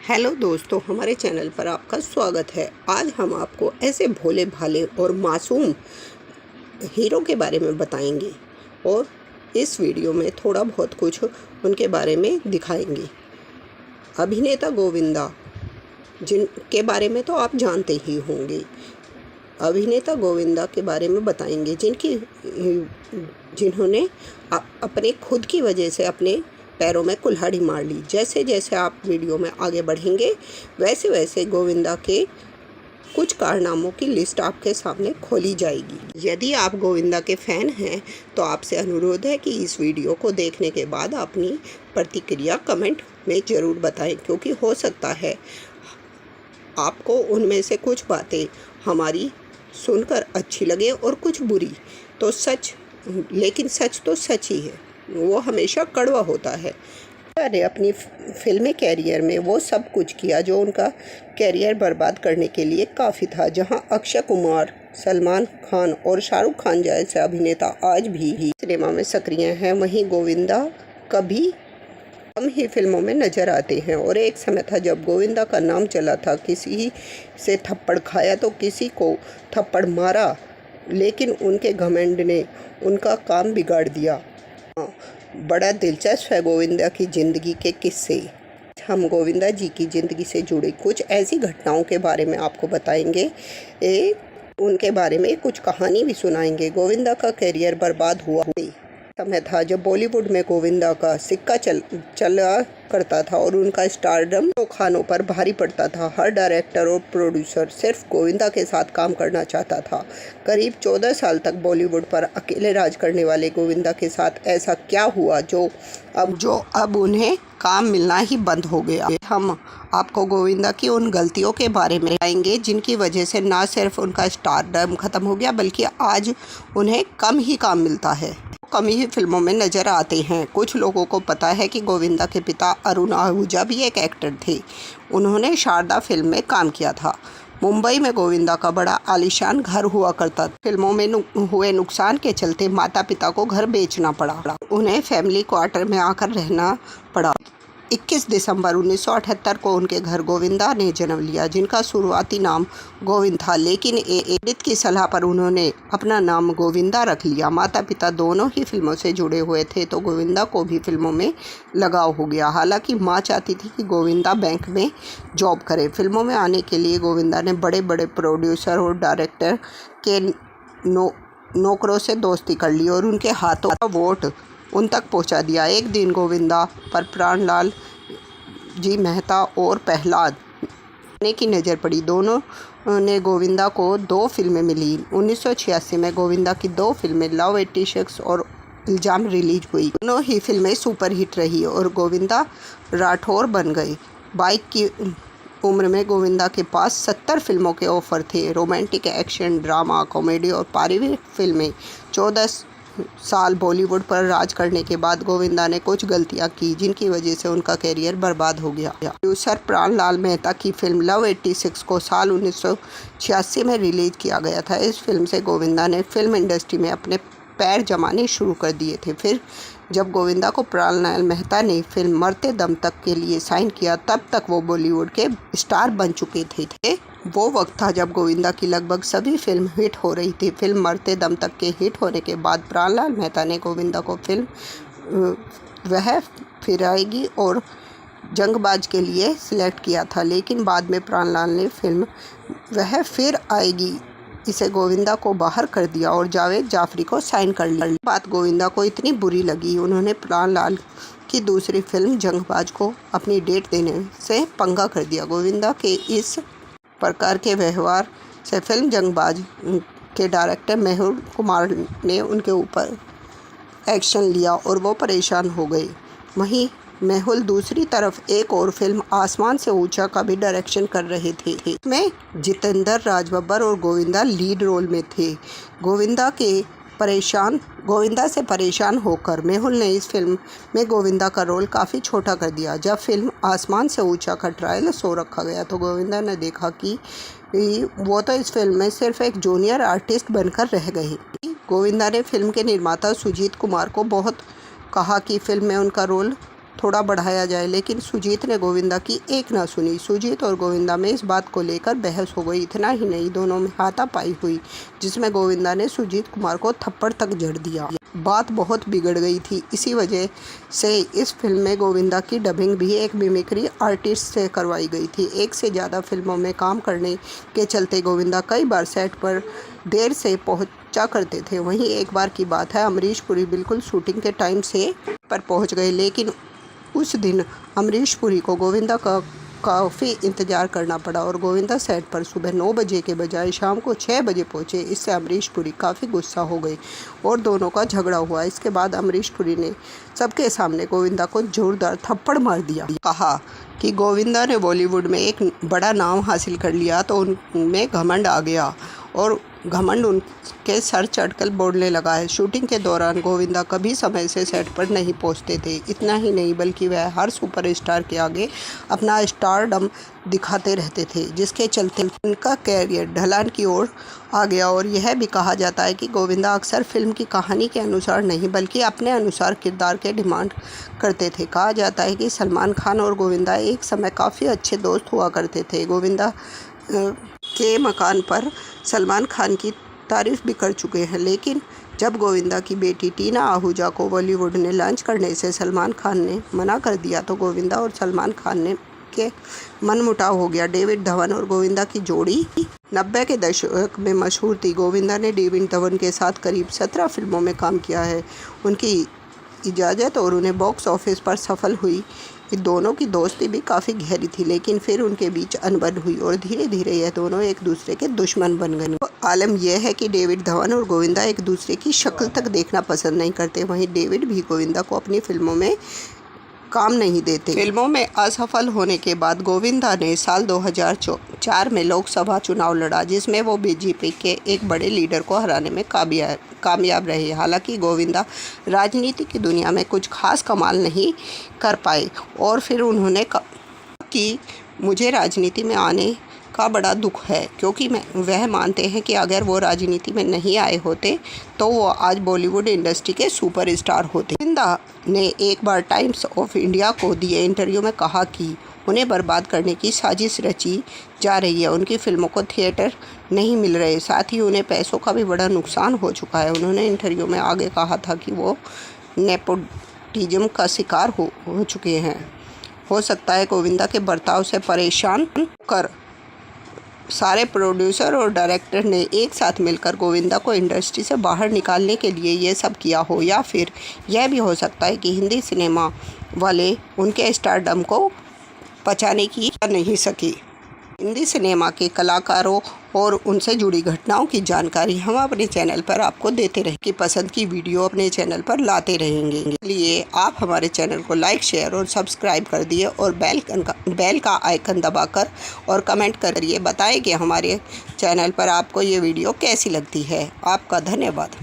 Hello दोस्तों, हमारे channel पर आपका स्वागत है। आज हम आपको ऐसे भोले भाले और मासूम हीरो के बारे में बताएंगे और इस वीडियो में थोड़ा बहुत कुछ उनके बारे में दिखाएंगे। अभिनेता गोविंदा, जिनके बारे में तो आप जानते ही होंगे। अभिनेता गोविंदा के बारे में बताएंगे जिन्होंने अपने खुद की वजह से अपने पैरों में कुल्हाड़ी मार ली। जैसे जैसे आप वीडियो में आगे बढ़ेंगे वैसे वैसे गोविंदा के कुछ कारनामों की लिस्ट आपके सामने खोली जाएगी। यदि आप गोविंदा के फ़ैन हैं तो आपसे अनुरोध है कि इस वीडियो को देखने के बाद अपनी प्रतिक्रिया कमेंट में ज़रूर बताएं, क्योंकि हो सकता है आपको उनमें से कुछ बातें हमारी सुनकर अच्छी लगे और कुछ बुरी। तो लेकिन सच तो सच ही है, वो हमेशा कड़वा होता है। ने अपनी फिल्मी कैरियर में वो सब कुछ किया जो उनका कैरियर बर्बाद करने के लिए काफ़ी था। जहां अक्षय कुमार, सलमान खान और शाहरुख खान जैसे अभिनेता आज भी सिनेमा में सक्रिय हैं, वहीं गोविंदा कभी कम ही फिल्मों में नजर आते हैं। और एक समय था जब गोविंदा का नाम चला था, किसी से थप्पड़ खाया तो किसी को थप्पड़ मारा, लेकिन उनके घमंड ने उनका काम बिगाड़ दिया। बड़ा दिलचस्प है गोविंदा की ज़िंदगी के किस्से। हम गोविंदा जी की ज़िंदगी से जुड़ी कुछ ऐसी घटनाओं के बारे में आपको बताएंगे, उनके बारे में कुछ कहानी भी सुनाएंगे। गोविंदा का करियर बर्बाद हुआ समय था जब बॉलीवुड में गोविंदा का सिक्का चला करता था और उनका स्टारडम खानों पर भारी पड़ता था। हर डायरेक्टर और प्रोड्यूसर सिर्फ गोविंदा के साथ काम करना चाहता था। करीब 14 साल तक बॉलीवुड पर अकेले राज करने वाले गोविंदा के साथ ऐसा क्या हुआ जो अब उन्हें काम मिलना ही बंद हो गया। हम आपको गोविंदा की उन गलतियों के बारे में बताएंगे जिनकी वजह से न सिर्फ उनका स्टारडम खत्म हो गया, बल्कि आज उन्हें कम ही काम मिलता है, कम ही फिल्मों में नजर आते हैं। कुछ लोगों को पता है कि गोविंदा के पिता अरुण आहूजा भी एक एक्टर थे। उन्होंने शारदा फिल्म में काम किया था। मुंबई में गोविंदा का बड़ा आलीशान घर हुआ करता था। फिल्मों में हुए नुकसान के चलते माता पिता को घर बेचना पड़ा। उन्हें फैमिली क्वार्टर में आकर रहना पड़ा। 21 दिसंबर 1978 को उनके घर गोविंदा ने जन्म लिया, जिनका शुरुआती नाम गोविंद था, लेकिन पंडित की सलाह पर उन्होंने अपना नाम गोविंदा रख लिया। माता पिता दोनों ही फिल्मों से जुड़े हुए थे, तो गोविंदा को भी फिल्मों में लगाव हो गया। हालांकि माँ चाहती थी कि गोविंदा बैंक में जॉब करे। फिल्मों में आने के लिए गोविंदा ने बड़े बड़े प्रोड्यूसर और डायरेक्टर के नौकरों से दोस्ती कर ली और उनके हाथों का वोट उन तक पहुंचा दिया। एक दिन गोविंदा पर प्राणलाल जी मेहता और प्रहलाद की नज़र पड़ी। दोनों ने गोविंदा को 2 फिल्में मिली। 1986 में गोविंदा की 2 फिल्में लव 86 और इल्ज़ाम रिलीज हुई। दोनों ही फिल्में सुपरहिट रही और गोविंदा राठौर बन गए। 22 की उम्र में गोविंदा के पास 70 फिल्मों के ऑफर थे। रोमांटिक, एक्शन, ड्रामा, कॉमेडी और पारिवारिक फिल्में। 14 साल बॉलीवुड पर राज करने के बाद गोविंदा ने कुछ गलतियां की, जिनकी वजह से उनका करियर बर्बाद हो गया। प्रोड्यूसर प्राणलाल मेहता की फिल्म लव 86 को साल 1986 में रिलीज किया गया था। इस फिल्म से गोविंदा ने फिल्म इंडस्ट्री में अपने पैर जमाने शुरू कर दिए थे। फिर जब गोविंदा को प्राणलाल मेहता ने फिल्म मरते दम तक के लिए साइन किया, तब तक वो बॉलीवुड के स्टार बन चुके थे। वो वक्त था जब गोविंदा की लगभग सभी फिल्म हिट हो रही थी। फिल्म मरते दम तक के हिट होने के बाद प्राणलाल मेहता ने गोविंदा को फिल्म वह फिर आएगी और जंगबाज के लिए सिलेक्ट किया था, लेकिन बाद में प्राणलाल ने फिल्म वह फिर आएगी इसे गोविंदा को बाहर कर दिया और जावेद जाफरी को साइन कर लिया। बात गोविंदा को इतनी बुरी लगी, उन्होंने प्राणलाल की दूसरी फिल्म जंगबाज को अपनी डेट देने से पंगा कर दिया। गोविंदा के इस प्रकार के व्यवहार से फिल्म जंगबाज के डायरेक्टर मेहुल कुमार ने उनके ऊपर एक्शन लिया और वो परेशान हो गए। वहीं मेहुल दूसरी तरफ एक और फिल्म आसमान से ऊंचा का भी डायरेक्शन कर रहे थे। इसमें जितेंद्र राज बब्बर और गोविंदा लीड रोल में थे। गोविंदा से परेशान होकर मेहुल ने इस फिल्म में गोविंदा का रोल काफ़ी छोटा कर दिया। जब फिल्म आसमान से ऊंचा का ट्रायल शो रखा गया तो गोविंदा ने देखा कि वो तो इस फिल्म में सिर्फ एक जूनियर आर्टिस्ट बनकर रह गई। गोविंदा ने फिल्म के निर्माता सुजीत कुमार को बहुत कहा कि फिल्म में उनका रोल थोड़ा बढ़ाया जाए, लेकिन सुजीत ने गोविंदा की एक ना सुनी। सुजीत और गोविंदा में इस बात को लेकर बहस हो गई। इतना ही नहीं, दोनों में हाथापाई हुई, जिसमें गोविंदा ने सुजीत कुमार को थप्पड़ तक जड़ दिया। बात बहुत बिगड़ गई थी। इसी वजह से इस फिल्म में गोविंदा की डबिंग भी एक मिमिक्री आर्टिस्ट से करवाई गई थी। एक से ज़्यादा फिल्मों में काम करने के चलते गोविंदा कई बार सेट पर देर से पहुंचा करते थे। वहीं एक बार की बात है, अमरीश पुरी बिल्कुल शूटिंग के टाइम से पर पहुंच गए, लेकिन उस दिन अमरीश पुरी को गोविंदा का काफ़ी इंतज़ार करना पड़ा और गोविंदा सेट पर सुबह 9 बजे के बजाय शाम को 6 बजे पहुंचे। इससे अमरीश पुरी काफ़ी गुस्सा हो गए और दोनों का झगड़ा हुआ। इसके बाद अमरीश पुरी ने सबके सामने गोविंदा को जोरदार थप्पड़ मार दिया। कहा कि गोविंदा ने बॉलीवुड में एक बड़ा नाम हासिल कर लिया तो उनमें घमंड आ गया और घमंड उनके सर चढ़कर बोलने लगा है। शूटिंग के दौरान गोविंदा कभी समय से सेट पर नहीं पहुंचते थे। इतना ही नहीं, बल्कि वह हर सुपरस्टार के आगे अपना स्टारडम दिखाते रहते थे, जिसके चलते उनका कैरियर ढलान की ओर आ गया। और यह भी कहा जाता है कि गोविंदा अक्सर फिल्म की कहानी के अनुसार नहीं, बल्कि अपने अनुसार किरदार के डिमांड करते थे। कहा जाता है कि सलमान खान और गोविंदा एक समय काफ़ी अच्छे दोस्त हुआ करते थे। गोविंदा के मकान पर सलमान खान की तारीफ़ भी कर चुके हैं, लेकिन जब गोविंदा की बेटी टीना आहूजा को बॉलीवुड ने लॉन्च करने से सलमान खान ने मना कर दिया तो गोविंदा और सलमान खान ने के मनमुटाव हो गया। डेविड धवन और गोविंदा की जोड़ी 90 के दशक में मशहूर थी। गोविंदा ने डेविड धवन के साथ करीब 17 फिल्मों में काम किया है। उनकी इजाज़त और उन्हें बॉक्स ऑफिस पर सफल हुई। दोनों की दोस्ती भी काफ़ी गहरी थी, लेकिन फिर उनके बीच अनबन हुई और धीरे धीरे यह दोनों एक दूसरे के दुश्मन बन गए। तो आलम यह है कि डेविड धवन और गोविंदा एक दूसरे की शक्ल तक देखना पसंद नहीं करते। वहीं डेविड भी गोविंदा को अपनी फिल्मों में काम नहीं देते। फिल्मों में असफल होने के बाद गोविंदा ने साल 2004 में लोकसभा चुनाव लड़ा, जिसमें वो बीजेपी के एक बड़े लीडर को हराने में कामयाब रहे। हालांकि गोविंदा राजनीति की दुनिया में कुछ खास कमाल नहीं कर पाए और फिर उन्होंने कहा कि मुझे राजनीति में आने का बड़ा दुख है, क्योंकि वह मानते हैं कि अगर वो राजनीति में नहीं आए होते तो वो आज बॉलीवुड इंडस्ट्री के सुपरस्टार होते। गोविंदा ने एक बार टाइम्स ऑफ इंडिया को दिए इंटरव्यू में कहा कि उन्हें बर्बाद करने की साजिश रची जा रही है। उनकी फिल्मों को थिएटर नहीं मिल रहे, साथ ही उन्हें पैसों का भी बड़ा नुकसान हो चुका है। उन्होंने इंटरव्यू में आगे कहा था कि वो नेपोटिज्म का शिकार हो चुके हैं। हो सकता है गोविंदा के बर्ताव से परेशान कर सारे प्रोड्यूसर और डायरेक्टर ने एक साथ मिलकर गोविंदा को इंडस्ट्री से बाहर निकालने के लिए ये सब किया हो, या फिर यह भी हो सकता है कि हिंदी सिनेमा वाले उनके स्टारडम को पचाने की नहीं सके। हिंदी सिनेमा के कलाकारों और उनसे जुड़ी घटनाओं की जानकारी हम अपने चैनल पर आपको देते रहेंगे। कि पसंद की वीडियो अपने चैनल पर लाते रहेंगे। इसलिए आप हमारे चैनल को लाइक, शेयर और सब्सक्राइब कर दिए और बेल का आइकन दबाकर और कमेंट करिए। बताएं कि हमारे चैनल पर आपको ये वीडियो कैसी लगती है। आपका धन्यवाद।